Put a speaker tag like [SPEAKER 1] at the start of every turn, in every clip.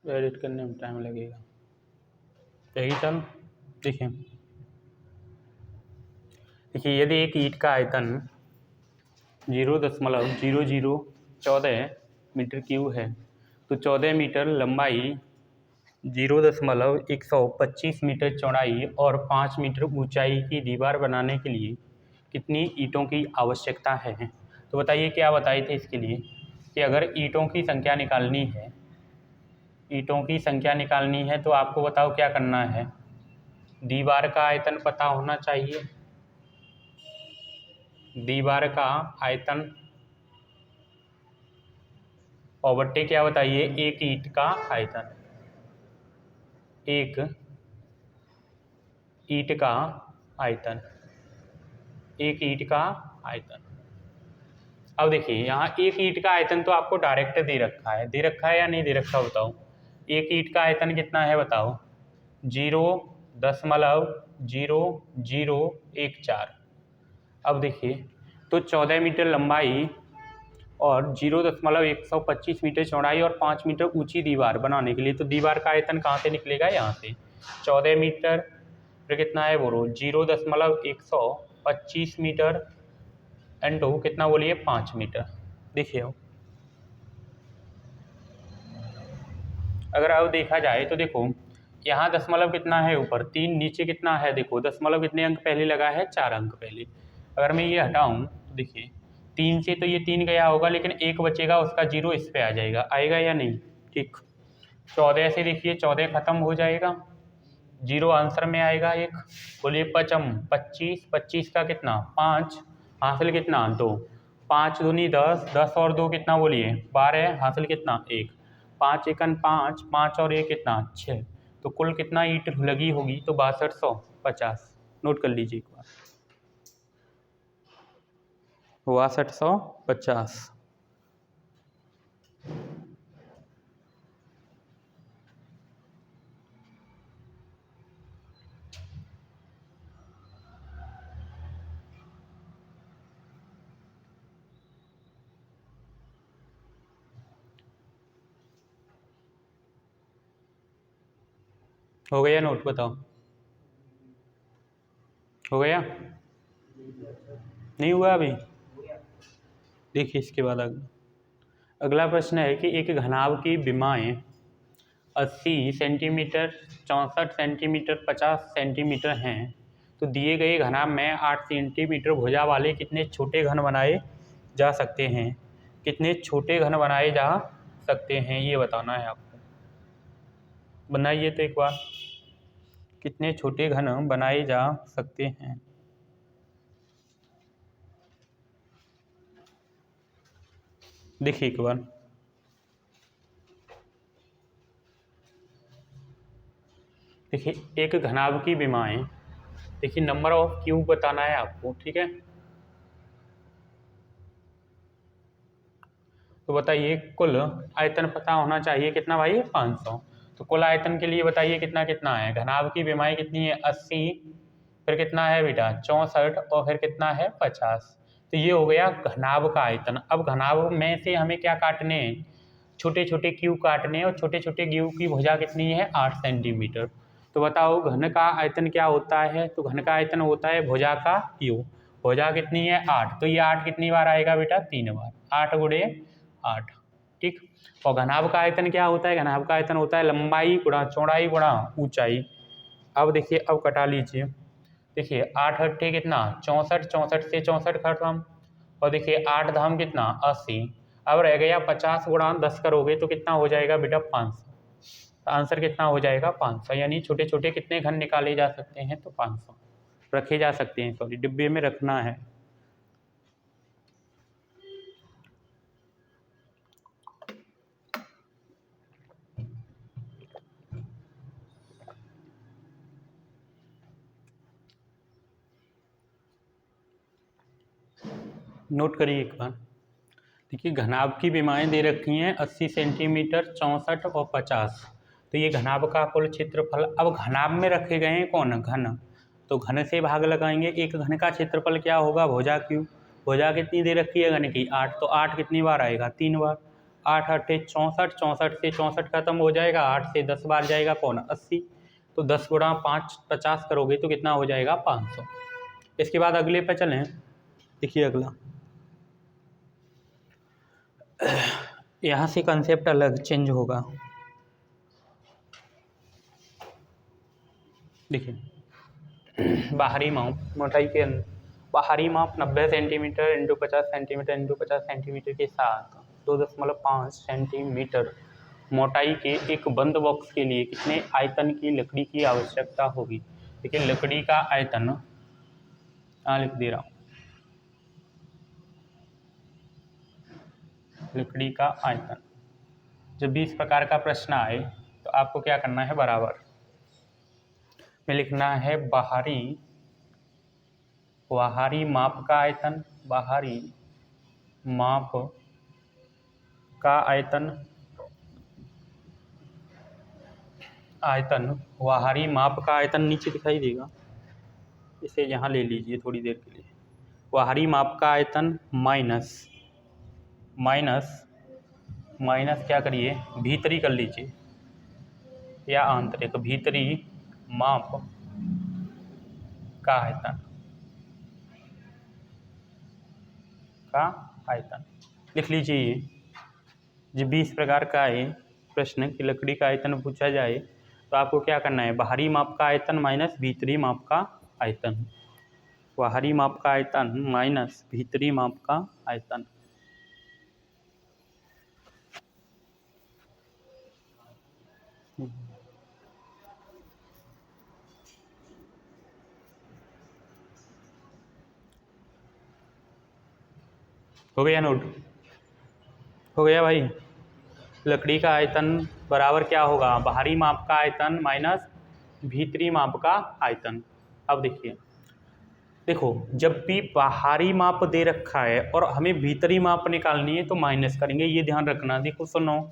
[SPEAKER 1] Edit करने में time लगेगा। यही चल देखिए यदि एक ईंट का आयतन 0.0014 मीटर क्यूब है तो 14 मीटर लंबाई 0.125 मीटर चौड़ाई और 5 मीटर ऊंचाई की दीवार बनाने के लिए कितनी ईंटों की आवश्यकता है। तो बताइए क्या बताए थे इसके लिए कि अगर ईंटों की संख्या निकालनी है तो आपको बताओ क्या करना है। दीवार का आयतन पता होना चाहिए, दीवार का आयतन और बट्टे क्या बताइए एक ईंट का आयतन, एक ईंट का आयतन, एक ईंट का आयतन। अब देखिए यहाँ एक ईंट का आयतन तो आपको डायरेक्ट दे रखा है या नहीं दे रखा बताओ। एक ईंट का आयतन कितना है बताओ 0.0014। अब देखिए तो 14 मीटर लंबाई और 0.125 मीटर चौड़ाई और 5 मीटर ऊंची दीवार बनाने के लिए तो दीवार का आयतन कहाँ से निकलेगा, यहाँ से 14 मीटर फिर कितना है बोलो 0.125 मीटर एंटू कितना बोलिए 5 मीटर। देखिए अगर अब देखा जाए तो देखो यहाँ दशमलव कितना है ऊपर 3, नीचे कितना है देखो दशमलव कितने अंक पहले लगा है 4 अंक पहले। अगर मैं ये हटाऊँ तो देखिए 3 से तो ये 3 गया होगा लेकिन एक बचेगा उसका 0 इस पे आ जाएगा, आएगा या नहीं। ठीक 14 से देखिए 14 खत्म हो जाएगा, 0 आंसर में आएगा एक। बोलिए 25, 25 का कितना 5, हासिल कितना 2, 5 दूनी 10, 10 और 2 कितना बोलिए 12, हासिल कितना 1, 5 एकन 5, 5 और 1 कितना 6। तो कुल कितना ईंट लगी होगी तो 6250। नोट कर लीजिए एक बार 6250। हो गया नोट, बताओ हो गया नहीं हुआ अभी। देखिए इसके बाद अगला प्रश्न है कि एक घनाभ की विमाएँ 80 सेंटीमीटर, 64 सेंटीमीटर, 50 सेंटीमीटर हैं तो दिए गए घनाभ में 8 सेंटीमीटर भुजा वाले कितने छोटे घन बनाए जा सकते हैं, कितने छोटे घन बनाए जा सकते हैं ये बताना है आपको। बनाइए तो एक बार कितने छोटे घन बनाए जा सकते हैं। देखिए एक बार देखिए एक घनाभ की विमाएँ, देखिए नंबर ऑफ क्यूब बताना है आपको, ठीक है। तो बताइए कुल आयतन पता होना चाहिए कितना भाई 500। तो कुल आयतन के लिए बताइए कितना कितना है। घनाभ की विमाएँ कितनी है 80, फिर कितना है बेटा 64 और फिर कितना है 50। तो ये हो गया घनाभ का आयतन। अब घनाभ में से हमें क्या काटने हैं, छोटे छोटे क्यूब काटने हैं और छोटे छोटे क्यूब की भुजा कितनी है 8 सेंटीमीटर। तो बताओ घन का आयतन क्या होता है, तो घन का आयतन होता है भुजा का क्यूब। भुजा कितनी है 8, तो ये 8 कितनी बार आएगा बेटा 3 बार, 8 गुणे 8। ठीक, और घनाभ का आयतन क्या होता है, घनाभ का आयतन होता है लंबाई गुणा चौड़ाई गुणा ऊंचाई। अब देखिए अब कटा लीजिए, देखिए 8 अट्ठे कितना 64, 64 से 64 खत्म और देखिए 8 धाम कितना 80। अब रह गया 50 गुणा 10 करोगे तो कितना हो जाएगा बेटा 500। तो आंसर कितना हो जाएगा 500, यानी छोटे छोटे कितने घन निकाले जा सकते हैं तो 500 रखे जा सकते हैं, सॉरी डिब्बे में रखना है। नोट करिए एक बार, देखिए घनाभ की विमाएँ दे रखी हैं 80 सेंटीमीटर, 64 और 50। तो ये घनाभ का कुल क्षेत्रफल, अब घनाभ में रखे गए हैं कौन घन, तो घन से भाग लगाएंगे। एक घन का क्षेत्रफल क्या होगा भुजा क्यूब, भुजा कितनी दे रखी है घन की 8, तो 8 कितनी बार आएगा 3 बार, 8 8 64, 64 से 64 खत्म हो जाएगा, 8 से 10 बार जाएगा कौन 80, तो 10 गुणा 5 50 करोगे तो कितना हो जाएगा 500। इसके बाद अगले पे चलें। देखिए अगला, यहाँ से कंसेप्ट अलग चेंज होगा। देखिए बाहरी माप मोटाई के बाहरी माप 90 centimetre into 50 centimetre into 50 centimetre के साथ 2.5 सेंटीमीटर मोटाई के एक बंद बॉक्स के लिए कितने आयतन की लकड़ी की आवश्यकता होगी। देखिए लकड़ी का आयतन यहाँ लिख दे रहा हूँ, लकड़ी का आयतन। जब भी इस प्रकार का प्रश्न आए तो आपको क्या करना है, बराबर में लिखना है बाहरी माप का आयतन, बाहरी माप का आयतन, बाहरी माप का आयतन नीचे दिखाई देगा, इसे यहाँ ले लीजिए थोड़ी देर के लिए। बाहरी माप का आयतन माइनस क्या करिए, भीतरी कर लीजिए या आंतरिक, भीतरी माप का आयतन लिख लीजिए। ये जब भी इस प्रकार का है प्रश्न कि लकड़ी का आयतन पूछा जाए तो आपको क्या करना है, बाहरी माप का आयतन माइनस भीतरी माप का आयतन, बाहरी माप का आयतन माइनस भीतरी माप का आयतन। हो गया नोट, हो गया भाई। लकड़ी का आयतन बराबर क्या होगा, बाहरी माप का आयतन माइनस भीतरी माप का आयतन। अब देखो जब भी बाहरी माप दे रखा है और हमें भीतरी माप निकालनी है तो माइनस करेंगे, ये ध्यान रखना। देखो सुनो,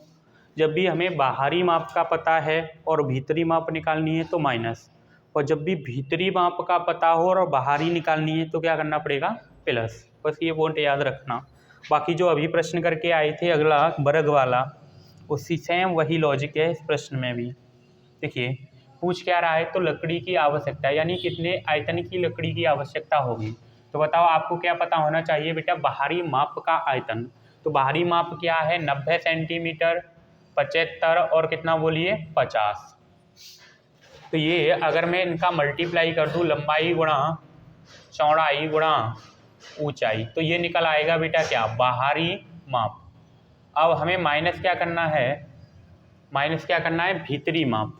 [SPEAKER 1] जब भी हमें बाहरी माप का पता है और भीतरी माप निकालनी है तो माइनस, और जब भी भीतरी माप का पता हो और बाहरी निकालनी है तो क्या करना पड़ेगा, प्लस। बस ये पॉइंट याद रखना। बाकी जो अभी प्रश्न करके आए थे अगला वर्ग वाला, उसी सेम वही लॉजिक है इस प्रश्न में भी। देखिए पूछ क्या रहा है, तो लकड़ी की आवश्यकता यानी कितने आयतन की लकड़ी की आवश्यकता होगी। तो बताओ आपको क्या पता होना चाहिए बेटा, बाहरी माप का आयतन। तो बाहरी माप क्या है, 90 सेंटीमीटर, 75 और कितना बोलिए 50। तो ये अगर मैं इनका मल्टीप्लाई कर दूँ, लंबाई गुणा चौड़ाई गुणा ऊंचाई, तो ये निकल आएगा बेटा क्या, बाहरी माप। अब हमें माइनस क्या करना है, भीतरी माप।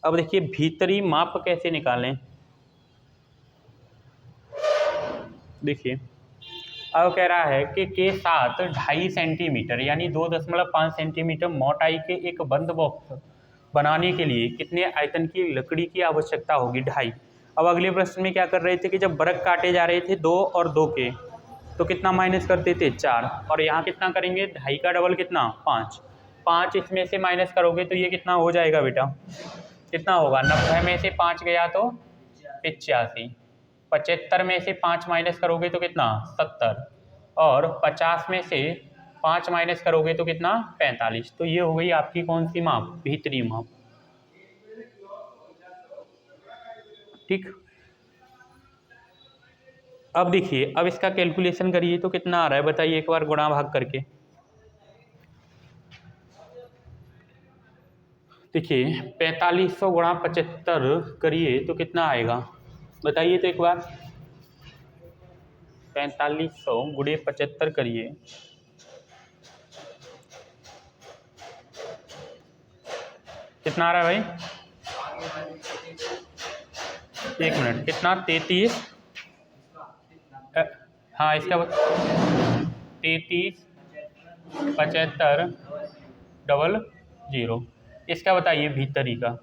[SPEAKER 1] अब देखिए भीतरी माप कैसे निकालें, देखिए अब कह रहा है कि के साथ 2.5 सेंटीमीटर यानी 2.5 सेंटीमीटर मोटाई के एक बंद बॉक्स बनाने के लिए कितने आयतन की लकड़ी की आवश्यकता होगी, 2.5। अब अगले प्रश्न में क्या कर रहे थे कि जब वर्ग काटे जा रहे थे 2 और 2 के, तो कितना माइनस करते थे 4, और यहाँ कितना करेंगे 2.5 का डबल कितना 5 इसमें से माइनस करोगे तो ये कितना हो जाएगा बेटा, कितना होगा, 90 में से 5 गया तो 85, 75 में से 5 माइनस करोगे तो कितना 70, और 50 में से 5 माइनस करोगे तो कितना 45। तो ये हो गई आपकी कौन सी माप, भीतरी माप। ठीक, अब देखिए अब इसका कैलकुलेशन करिए तो कितना आ रहा है बताइए एक बार गुणा भाग करके। देखिए 4500 गुणा 75 करिए तो कितना आएगा बताइए तो एक बार, 4500 गुणे 75 करिए, कितना आ रहा है भाई, एक मिनट, कितना 33, हाँ इसका 33 75 डबल 0, इसका बताइए भीतरी का।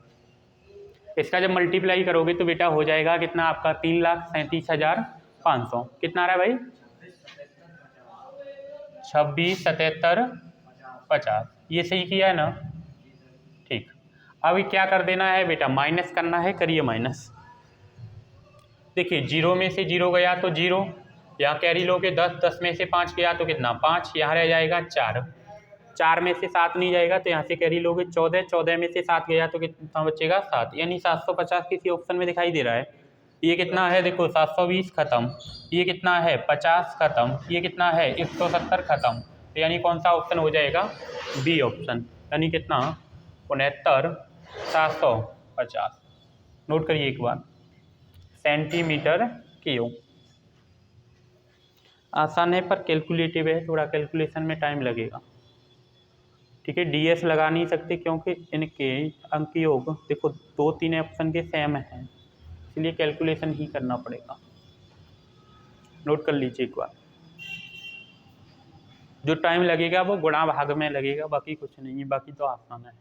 [SPEAKER 1] इसका जब मल्टीप्लाई करोगे तो बेटा हो जाएगा कितना आपका 3,37,500, कितना आ रहा है भाई 26 77 50, ये सही किया है ना। ठीक, अभी क्या कर देना है बेटा, माइनस करना है, करिए माइनस। देखिए 0 में से 0 गया तो 0, यहाँ कैरी लो के 10 में से 5 गया तो कितना 5, यहाँ रह जाएगा 4, 4 में से 7 नहीं जाएगा तो यहाँ से कैरी लोगे 14, 14 में से 7 गया तो कितना बचेगा 7, यानी 750 किसी ऑप्शन में दिखाई दे रहा है। ये कितना है देखो 720 खत्म, ये कितना है 50 खत्म, ये कितना है 170 खत्म, तो यानी कौन सा ऑप्शन हो जाएगा, बी ऑप्शन, यानी कितना 69 750। नोट करिए एक बार, सेंटीमीटर क्यूब। आसान है पर कैलकुलेटिव है, थोड़ा कैलकुलेशन में टाइम लगेगा, ठीक है। डीएस लगा नहीं सकते क्योंकि इनके अंक योग देखो 2-3 ऑप्शन के सेम हैं, इसलिए कैलकुलेशन ही करना पड़ेगा। नोट कर लीजिए एक बार, जो टाइम लगेगा वो गुणा भाग में लगेगा, बाकी कुछ नहीं है, बाकी तो आसान है।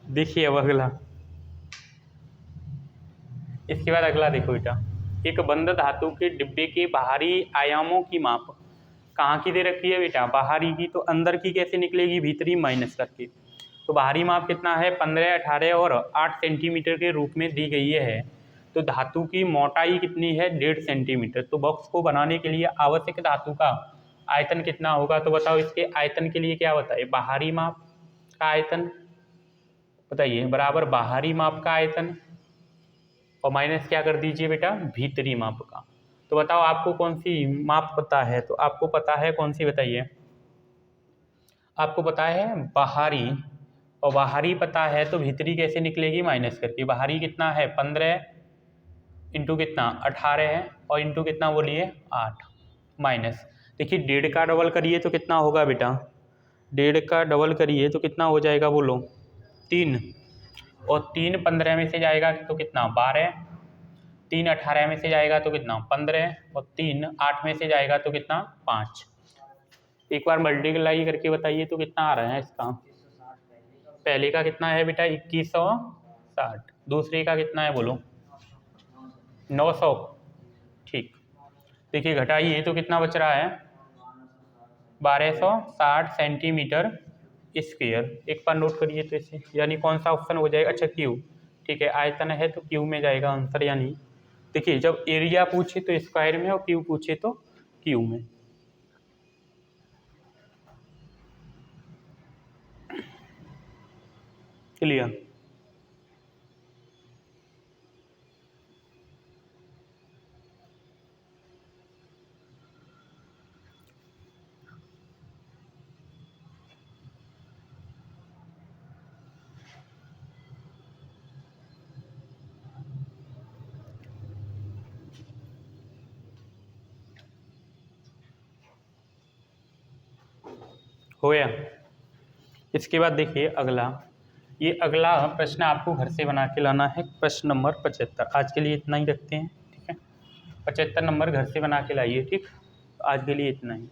[SPEAKER 1] देखिए अब अगला, इसके बाद अगला देखो बेटा, एक बंद धातु के डिब्बे के बाहरी आयामों की माप कहाँ की दे रखी है बेटा, बाहरी की, तो अंदर की कैसे निकलेगी, भीतरी माइनस करके। तो बाहरी माप कितना है 15, 18 और 8 सेंटीमीटर के रूप में दी गई है। तो धातु की मोटाई कितनी है 1.5 सेंटीमीटर। तो बॉक्स को बनाने के लिए आवश्यक धातु का आयतन कितना होगा, तो बताओ इसके आयतन के लिए क्या बताइए, बाहरी माप का आयतन बताइए, बराबर बाहरी माप का आयतन और माइनस क्या कर दीजिए बेटा, भीतरी माप का। तो बताओ आपको कौन सी माप पता है, तो आपको पता है कौन सी बताइए, आपको पता है बाहरी, और बाहरी पता है तो भीतरी कैसे निकलेगी, माइनस करके। बाहरी कितना है 15 इंटू कितना 18 है, और इंटू कितना बोलिए 8, माइनस। देखिए 1.5 का डबल करिए तो कितना होगा बेटा, 1.5 का डबल करिए तो कितना हो जाएगा बोलो 3, और 3 15 में से जाएगा तो कितना 12, 3 18 में से जाएगा तो कितना 15, और 3 8 में से जाएगा तो कितना 5। एक बार मल्टीप्लाई करके बताइए तो कितना आ रहा है इसका, पहले का कितना है बेटा 2160, दूसरे का कितना है बोलो 900, ठीक। देखिए घटाइए तो कितना बच रहा है 1260 सेंटीमीटर स्क्वायर। एक बार नोट करिए तो इसे, यानी कौन सा ऑप्शन हो जाएगा, अच्छा क्यू, ठीक है। आयतन है तो क्यू में जाएगा आंसर, यानी देखिए जब एरिया पूछे तो स्क्वायर में और क्यू पूछे तो क्यू में। क्लियर, हो गया। इसके बाद देखिए अगला, ये अगला प्रश्न आपको घर से बना के लाना है, प्रश्न नंबर 75। आज के लिए इतना ही रखते हैं, ठीक है। 75 नंबर घर से बना के लाइए, ठीक। आज के लिए इतना ही।